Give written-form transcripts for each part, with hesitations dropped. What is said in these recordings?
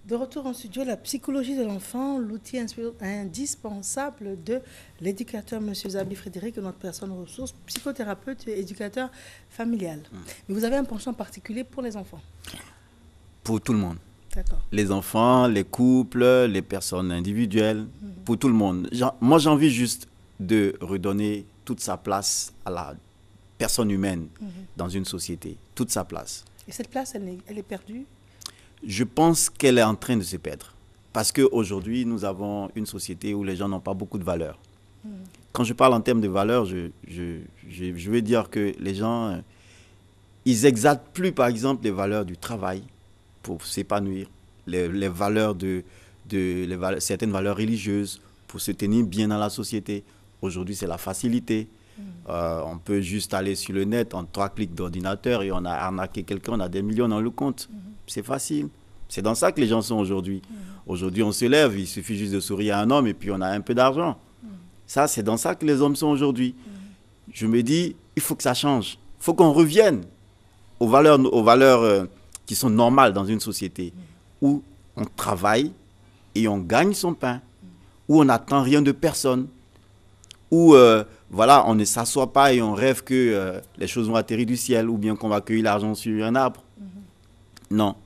De retour en studio, la psychologie de l'enfant, l'outil indispensable de l'éducateur, M. Zabi Frédéric, notre personne ressource, psychothérapeute et éducateur familial. Mais vous avez un penchant particulier pour les enfants? Pour tout le monde. D'accord. Les enfants, les couples, les personnes individuelles, pour tout le monde. Moi, j'ai envie juste de redonner toute sa place à la personne humaine dans une société. Toute sa place. Et cette place, elle est perdue? Je pense qu'elle est en train de se perdre. Parce qu'aujourd'hui, nous avons une société où les gens n'ont pas beaucoup de valeurs. Quand je parle en termes de valeurs, je veux dire que les gens, ils exaltent plus, par exemple, les valeurs du travail pour s'épanouir, les valeurs certaines valeurs religieuses pour se tenir bien dans la société. Aujourd'hui, c'est la facilité. On peut juste aller sur le net en 3 clics d'ordinateur et on a arnaqué quelqu'un, on a des millions dans le compte. C'est facile. C'est dans ça que les gens sont aujourd'hui. Aujourd'hui, on se lève, il suffit juste de sourire à un homme et puis on a un peu d'argent. Ça, c'est dans ça que les hommes sont aujourd'hui. Je me dis, il faut que ça change. Il faut qu'on revienne aux valeurs qui sont normales dans une société où on travaille et on gagne son pain, où on n'attend rien de personne, où voilà, on ne s'assoit pas et on rêve que les choses vont atterrir du ciel ou bien qu'on va cueillir l'argent sur un arbre. Non,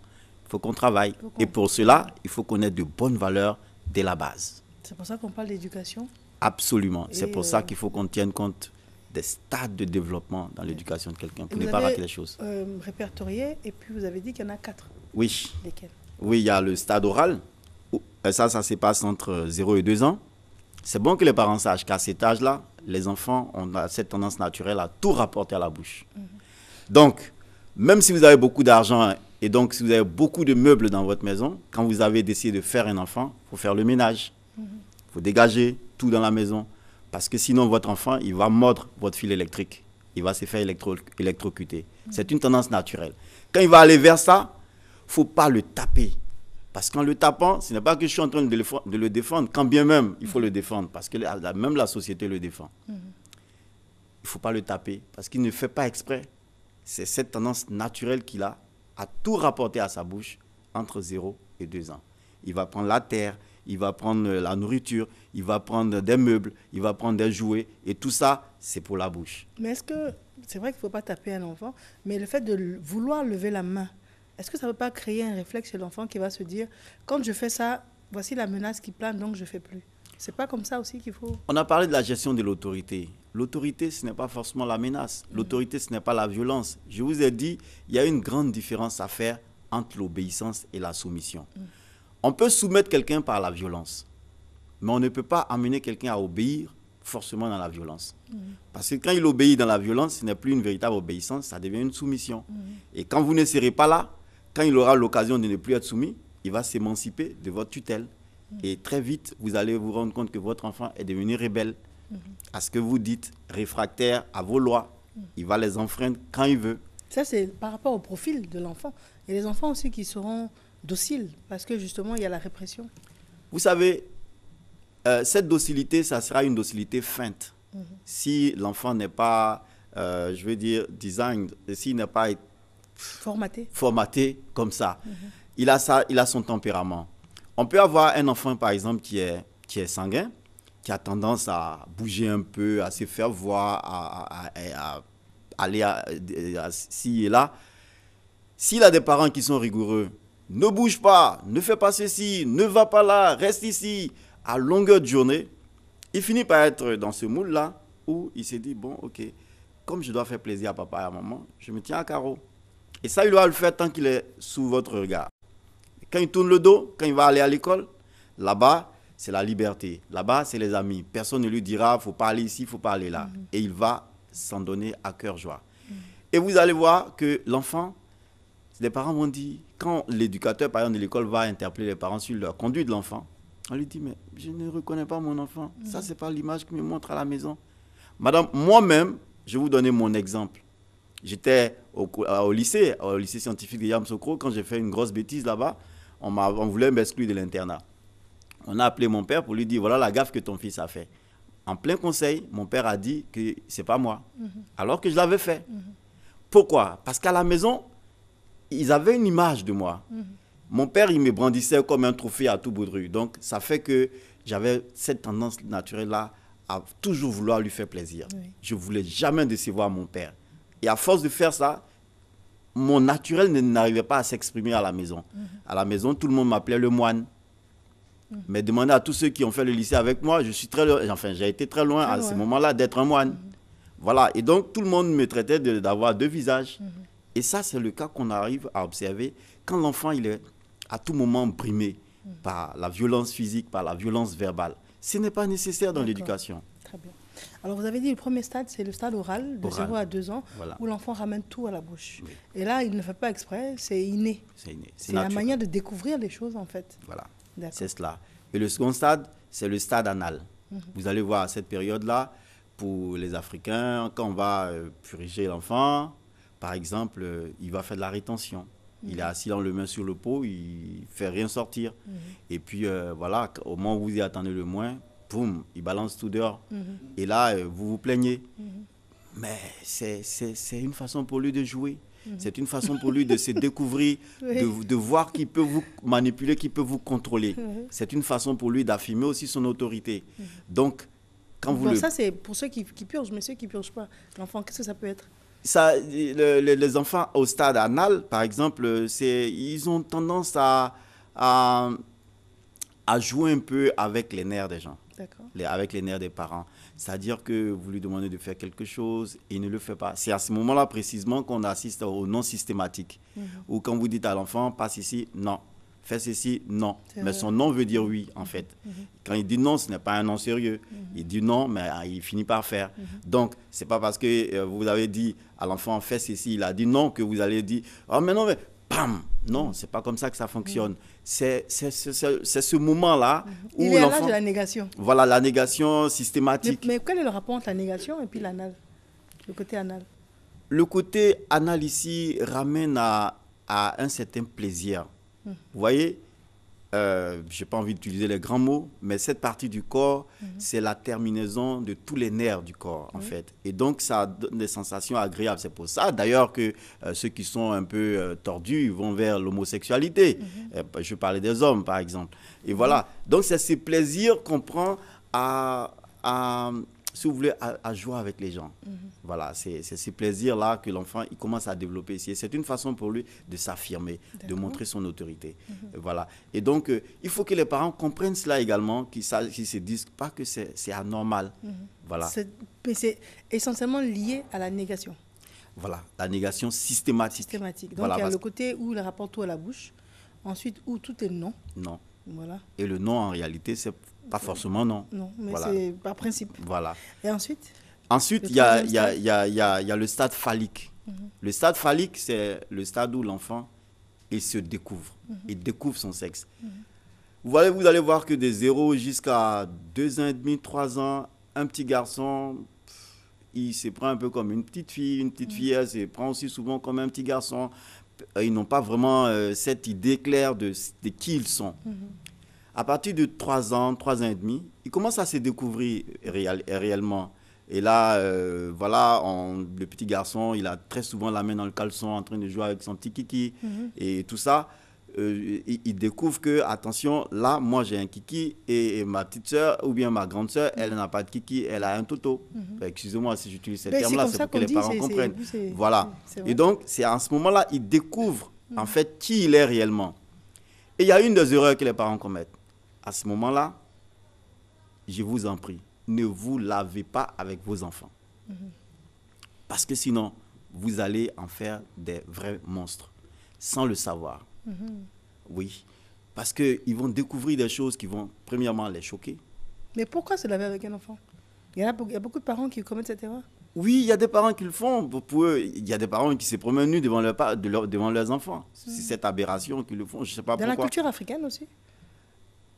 il faut qu'on travaille. Et pour cela, il faut qu'on ait de bonnes valeurs dès la base. C'est pour ça qu'on parle d'éducation? Absolument. C'est pour ça qu'il faut qu'on tienne compte des stades de développement dans l'éducation de quelqu'un pour ne pas rater les choses. Répertorié et puis vous avez dit qu'il y en a 4. Oui. Lesquels? Oui, il y a le stade oral. Ça se passe entre 0 et 2 ans. C'est bon que les parents sachent qu'à cet âge-là, les enfants ont cette tendance naturelle à tout rapporter à la bouche. Donc, même si vous avez beaucoup d'argent et donc si vous avez beaucoup de meubles dans votre maison, quand vous avez décidé de faire un enfant, il faut faire le ménage. Il faut dégager tout dans la maison. Parce que sinon, votre enfant, il va mordre votre fil électrique. Il va se faire électrocuter. C'est une tendance naturelle. Quand il va aller vers ça, il ne faut pas le taper. Parce qu'en le tapant, ce n'est pas que je suis en train de le défendre. Quand bien même, il faut le défendre. Parce que même la société le défend. Il ne faut pas le taper. Parce qu'il ne fait pas exprès. C'est cette tendance naturelle qu'il a à tout rapporter à sa bouche entre 0 et 2 ans. Il va prendre la terre, il va prendre la nourriture, il va prendre des meubles, il va prendre des jouets. Et tout ça, c'est pour la bouche. Mais est-ce que, c'est vrai qu'il ne faut pas taper un enfant, mais le fait de vouloir lever la main, est-ce que ça ne peut pas créer un réflexe chez l'enfant qui va se dire, quand je fais ça, voici la menace qui plane, donc je ne fais plus? C'est pas comme ça aussi qu'il faut... On a parlé de la gestion de l'autorité. L'autorité, ce n'est pas forcément la menace. L'autorité, ce n'est pas la violence. Je vous ai dit, il y a une grande différence à faire entre l'obéissance et la soumission. On peut soumettre quelqu'un par la violence, mais on ne peut pas amener quelqu'un à obéir forcément dans la violence. Parce que quand il obéit dans la violence, ce n'est plus une véritable obéissance, ça devient une soumission. Et quand vous ne serez pas là, quand il aura l'occasion de ne plus être soumis, il va s'émanciper de votre tutelle. Et très vite, vous allez vous rendre compte que votre enfant est devenu rebelle à ce que vous dites, réfractaire à vos lois. Il va les enfreindre quand il veut. Ça, c'est par rapport au profil de l'enfant. Et les enfants aussi qui seront dociles, parce que justement, il y a la répression. Vous savez, cette docilité, ça sera une docilité feinte. Si l'enfant n'est pas, je veux dire, designed, s'il n'est pas formaté comme ça, il a son tempérament. On peut avoir un enfant, par exemple, qui est sanguin, qui a tendance à bouger un peu, à se faire voir, à aller ci et là. S'il a des parents qui sont rigoureux, ne bouge pas, ne fais pas ceci, ne va pas là, reste ici, à longueur de journée, il finit par être dans ce moule-là où il se dit, bon, ok, comme je dois faire plaisir à papa et à maman, je me tiens à carreau. Et ça, il doit le faire tant qu'il est sous votre regard. Quand il tourne le dos, quand il va aller à l'école, là-bas, c'est la liberté. Là-bas, c'est les amis. Personne ne lui dira, il ne faut pas aller ici, il ne faut pas aller là. Et il va s'en donner à cœur joie. Et vous allez voir que l'enfant, les parents vont dire, quand l'éducateur, par exemple, de l'école va interpeller les parents sur leur conduite de l'enfant, on lui dit, mais je ne reconnais pas mon enfant. Ça, ce n'est pas l'image qu'il me montre à la maison. Madame, moi-même, je vais vous donner mon exemple. J'étais au lycée scientifique de Yamoussoukro. Quand j'ai fait une grosse bêtise là-bas, on voulait m'exclure de l'internat. On a appelé mon père pour lui dire, voilà la gaffe que ton fils a fait. En plein conseil, mon père a dit que ce n'est pas moi, alors que je l'avais fait. Pourquoi? Parce qu'à la maison, ils avaient une image de moi. Mon père, il me brandissait comme un trophée à tout bout de rue. Donc, ça fait que j'avais cette tendance naturelle-là à toujours vouloir lui faire plaisir. Oui. Je ne voulais jamais décevoir mon père. Et à force de faire ça, mon naturel n'arrivait pas à s'exprimer à la maison. À la maison, tout le monde m'appelait le moine. Mais demandez à tous ceux qui ont fait le lycée avec moi, j'ai été très loin à ce moment-là d'être un moine. Voilà. Et donc, tout le monde me traitait d'avoir deux visages. Et ça, c'est le cas qu'on arrive à observer quand l'enfant, il est à tout moment brimé par la violence physique, par la violence verbale. Ce n'est pas nécessaire dans l'éducation. Très bien. Alors, vous avez dit le premier stade, c'est le stade oral, de 0 à 2 ans, où l'enfant ramène tout à la bouche. Oui. Et là, il ne fait pas exprès, c'est inné. C'est inné. C'est la manière de découvrir les choses, en fait. Voilà, c'est cela. Et le second stade, c'est le stade anal. Vous allez voir à cette période-là, pour les Africains, quand on va purger l'enfant, par exemple, il va faire de la rétention. Il est assis, dans le main sur le pot, il ne fait rien sortir. Et puis, voilà, au moment où vous y attendez le moins, boum, il balance tout dehors. Et là, vous vous plaignez. Mais c'est une façon pour lui de jouer. C'est une façon pour lui de se découvrir, de voir qu'il peut vous manipuler, qu'il peut vous contrôler. C'est une façon pour lui d'affirmer aussi son autorité. Donc, quand vous ça, c'est pour ceux qui purgent, mais ceux qui ne purgent pas. L'enfant, qu'est-ce que ça peut être? Ça, les enfants au stade anal, par exemple, ils ont tendance à jouer un peu avec les nerfs des gens, avec les nerfs des parents. C'est-à-dire que vous lui demandez de faire quelque chose et il ne le fait pas. C'est à ce moment-là précisément qu'on assiste au non systématique. Ou quand vous dites à l'enfant, passe ici, non. Fais ceci, non. Mais son non veut dire oui, en fait. Quand il dit non, ce n'est pas un non sérieux. Il dit non, mais il finit par faire. Donc, ce n'est pas parce que vous avez dit à l'enfant, fais ceci, il a dit non, que vous allez dire, oh, mais non, mais bam. Non, ce n'est pas comme ça que ça fonctionne. C'est ce moment-là où il est à l'âge de la négation. Voilà, la négation systématique. Mais quel est le rapport entre la négation et puis l'anal, le côté anal? Le côté anal ici ramène à un certain plaisir. Vous voyez, je n'ai pas envie d'utiliser les grands mots, mais cette partie du corps, c'est la terminaison de tous les nerfs du corps, en fait. Et donc, ça donne des sensations agréables. C'est pour ça, d'ailleurs, que ceux qui sont un peu tordus vont vers l'homosexualité. Je parlais des hommes, par exemple. Et voilà. Donc, c'est ce plaisir qu'on prend si vous voulez, à jouer avec les gens. Voilà, c'est ce plaisir-là que l'enfant il commence à développer ici. C'est une façon pour lui de s'affirmer, de montrer son autorité. Voilà. Et donc, il faut que les parents comprennent cela également, qu'ils ne se disent pas que c'est anormal. Voilà. Mais c'est essentiellement lié à la négation. Voilà, la négation systématique. Donc, voilà, il y a le côté où il rapporte tout à la bouche, ensuite où tout est non. Non. Voilà. Et le non, en réalité, c'est pas forcément non. Non, mais c'est par principe. Voilà. Et ensuite? Ensuite, il y a le stade phallique. Le stade phallique, c'est le stade où l'enfant, il se découvre. Il découvre son sexe. Vous allez voir que de 0 jusqu'à 2 ans et demi, 3 ans, un petit garçon, il se prend un peu comme une petite fille. Une petite fille, elle se prend aussi souvent comme un petit garçon. Ils n'ont pas vraiment cette idée claire de qui ils sont. À partir de 3 ans, 3 ans et demi, ils commencent à se découvrir réellement. Et là, voilà, le petit garçon, il a très souvent la main dans le caleçon en train de jouer avec son petit kiki. Et tout ça, il découvre que, attention, là, moi j'ai un kiki et ma petite soeur ou bien ma grande soeur, elle n'a pas de kiki, elle a un toto. Excusez-moi si j'utilise ce terme-là, c'est pour que les parents comprennent. Voilà. Et donc, c'est à ce moment-là, il découvre en fait qui il est réellement. Et il y a une des erreurs que les parents commettent. À ce moment-là, je vous en prie, ne vous lavez pas avec vos enfants. Parce que sinon, vous allez en faire des vrais monstres, sans le savoir. Oui, parce qu'ils vont découvrir des choses qui vont, premièrement, les choquer. Mais pourquoi se laver avec un enfant? Il y a beaucoup de parents qui commettent cette erreur. Oui, il y a des parents qui le font. Pour eux, il y a des parents qui se promènent nus devant leurs enfants. C'est cette aberration qu'ils le font, je ne sais pas pourquoi. Dans la culture africaine aussi?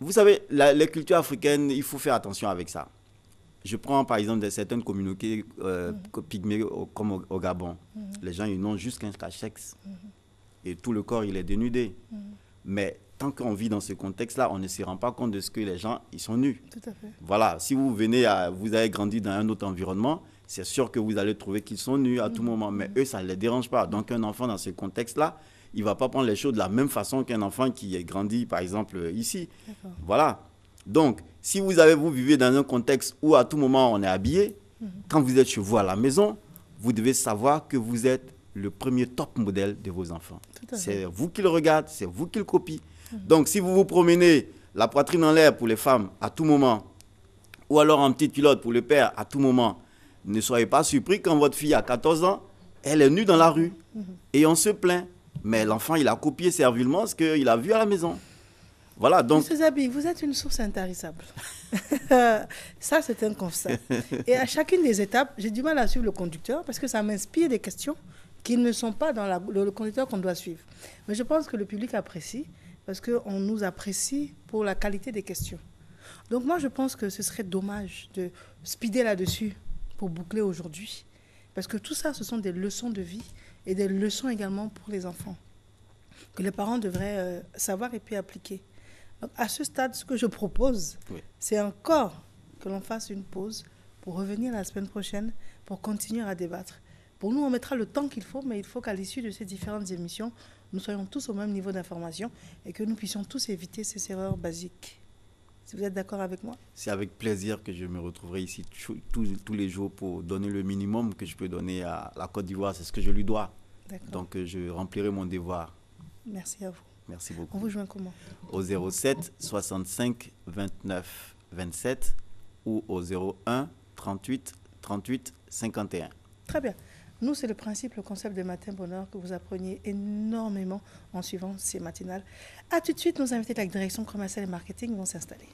Vous savez, les cultures africaines, il faut faire attention avec ça. Je prends par exemple certaines communautés pygmées comme au Gabon. Les gens, ils n'ont juste qu'un cache-sexe. Et tout le corps, il est dénudé. Mais tant qu'on vit dans ce contexte-là, on ne se rend pas compte de ce que les gens, ils sont nus. Tout à fait. Voilà, si vous avez grandi dans un autre environnement, c'est sûr que vous allez trouver qu'ils sont nus à tout moment. Mais eux, ça ne les dérange pas. Donc un enfant dans ce contexte-là, il ne va pas prendre les choses de la même façon qu'un enfant qui est grandi, par exemple, ici. Voilà. Donc, si vous vivez dans un contexte où à tout moment on est habillé, quand vous êtes chez vous à la maison, vous devez savoir que vous êtes le premier top modèle de vos enfants. C'est vous qui le regardez, c'est vous qui le copiez. Donc, si vous vous promenez la poitrine en l'air pour les femmes à tout moment, ou alors en petite culotte pour le père à tout moment, ne soyez pas surpris quand votre fille a 14 ans, elle est nue dans la rue. Et on se plaint. Mais l'enfant, il a copié servilement ce qu'il a vu à la maison. Voilà, donc... Monsieur Zabi, vous êtes une source intarissable. Ça, c'est un constat. Et à chacune des étapes, j'ai du mal à suivre le conducteur parce que ça m'inspire des questions qui ne sont pas dans le conducteur qu'on doit suivre. Mais je pense que le public apprécie parce qu'on nous apprécie pour la qualité des questions. Donc moi, je pense que ce serait dommage de speeder là-dessus pour boucler aujourd'hui. Parce que tout ça, ce sont des leçons de vie et des leçons également pour les enfants que les parents devraient savoir et puis appliquer. Donc, à ce stade, ce que je propose, c'est encore que l'on fasse une pause pour revenir la semaine prochaine pour continuer à débattre. Pour nous, on mettra le temps qu'il faut, mais il faut qu'à l'issue de ces différentes émissions, nous soyons tous au même niveau d'information et que nous puissions tous éviter ces erreurs basiques. Si vous êtes d'accord avec moi? C'est avec plaisir que je me retrouverai ici tous les jours pour donner le minimum que je peux donner à la Côte d'Ivoire. C'est ce que je lui dois. Donc, je remplirai mon devoir. Merci à vous. Merci beaucoup. On vous joint comment? Au 07 65 29 27 ou au 01 38 38 51. Très bien. Nous, c'est le principe, le concept de Matin Bonheur que vous appreniez énormément en suivant ces matinales. À tout de suite, nos invités de la direction commerciale et marketing vont s'installer.